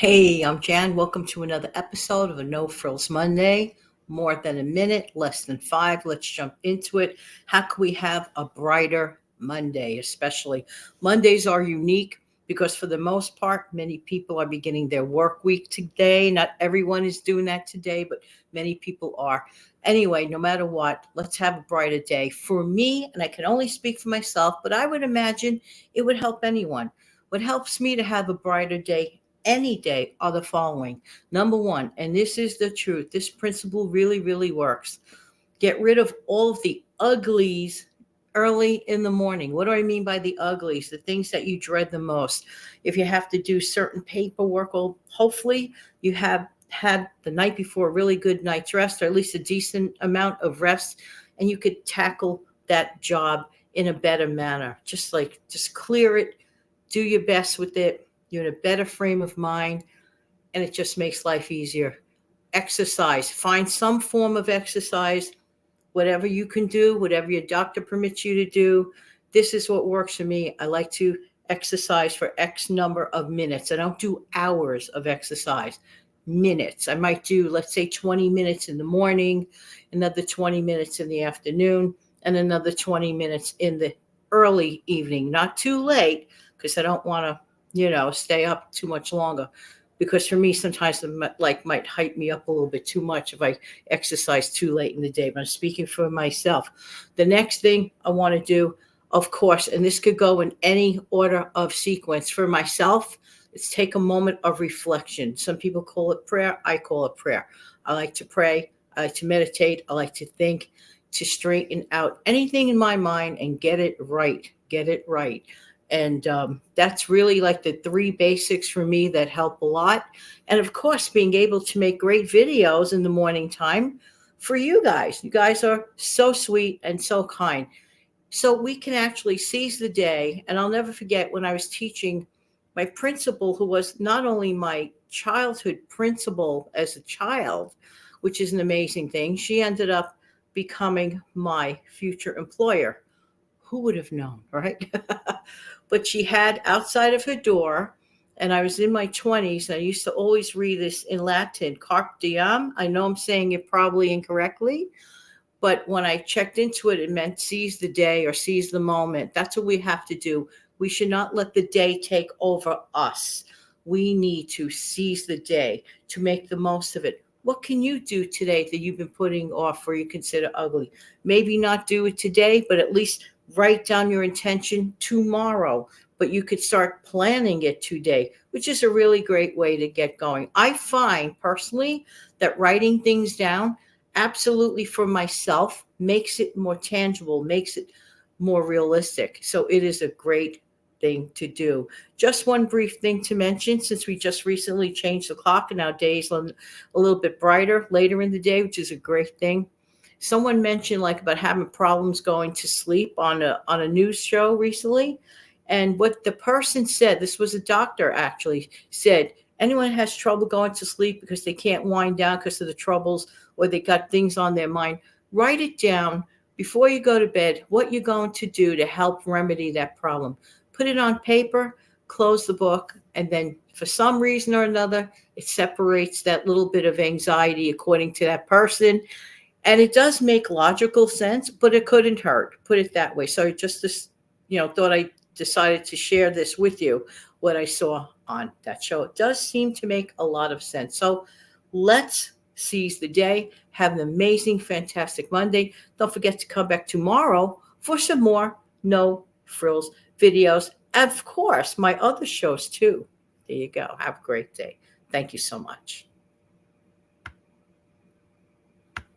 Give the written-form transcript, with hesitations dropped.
Hey, I'm Jan. Welcome to another episode of a No Frills Monday. More than a minute, less than five. Let's jump into it. How can we have a brighter Monday? Especially Mondays are unique because, for the most part, many people are beginning their work week today. Not everyone is doing that today, but many people are. Anyway, no matter what, let's have a brighter day. For me, and I can only speak for myself, but I would imagine it would help anyone. What helps me to have a brighter day any day are the following. Number one, and this is the truth, this principle really, really works. Get rid of all of the uglies early in the morning. What do I mean by the uglies? The things that you dread the most. If you have to do certain paperwork, well, hopefully you have had the night before a really good night's rest, or at least a decent amount of rest, and you could tackle that job in a better manner. Just clear it, do your best with it. You're in a better frame of mind, and it just makes life easier. Exercise. Find some form of exercise, whatever you can do, whatever your doctor permits you to do. This is what works for me. I like to exercise for X number of minutes. I don't do hours of exercise, minutes. I might do, let's say, 20 minutes in the morning, another 20 minutes in the afternoon, and another 20 minutes in the early evening. Not too late, because I don't want to, stay up too much longer. Because for me, sometimes it might hype me up a little bit too much if I exercise too late in the day. But I'm speaking for myself. The next thing I want to do, of course, and this could go in any order of sequence for myself, is take a moment of reflection. Some people call it prayer. I call it prayer. I like to pray. I like to meditate. I like to think, to straighten out anything in my mind and get it right. Get it right. And that's really like the three basics for me that help a lot. And of course, being able to make great videos in the morning time for you guys. You guys are so sweet and so kind. So we can actually seize the day. And I'll never forget when I was teaching my principal, who was not only my childhood principal as a child, which is an amazing thing, she ended up becoming my future employer. Who would have known, right? But she had outside of her door, and I was in my 20s, and I used to always read this in Latin, carpe diem. I know I'm saying it probably incorrectly, but when I checked into it, it meant seize the day or seize the moment. That's what we have to do. We should not let the day take over us. We need to seize the day to make the most of it. What can you do today that you've been putting off or you consider ugly? Maybe not do it today, but at least write down your intention tomorrow. But you could start planning it today, which is a really great way to get going. I find personally that writing things down absolutely for myself makes it more tangible, makes it more realistic. So it is a great thing to do. Just one brief thing to mention, since we just recently changed the clock and our days a little bit brighter later in the day, which is a great thing. Someone mentioned like about having problems going to sleep on a news show recently. And what the person said, this was a doctor actually, said, anyone has trouble going to sleep because they can't wind down because of the troubles or they got things on their mind, write it down before you go to bed, what you're going to do to help remedy that problem. Put it on paper, close the book, and then for some reason or another, it separates that little bit of anxiety according to that person. And it does make logical sense, but it couldn't hurt, put it that way. So thought I decided to share this with you, what I saw on that show. It does seem to make a lot of sense. So let's seize the day. Have an amazing, fantastic Monday. Don't forget to come back tomorrow for some more No Frills videos. And of course, my other shows too. There you go. Have a great day. Thank you so much.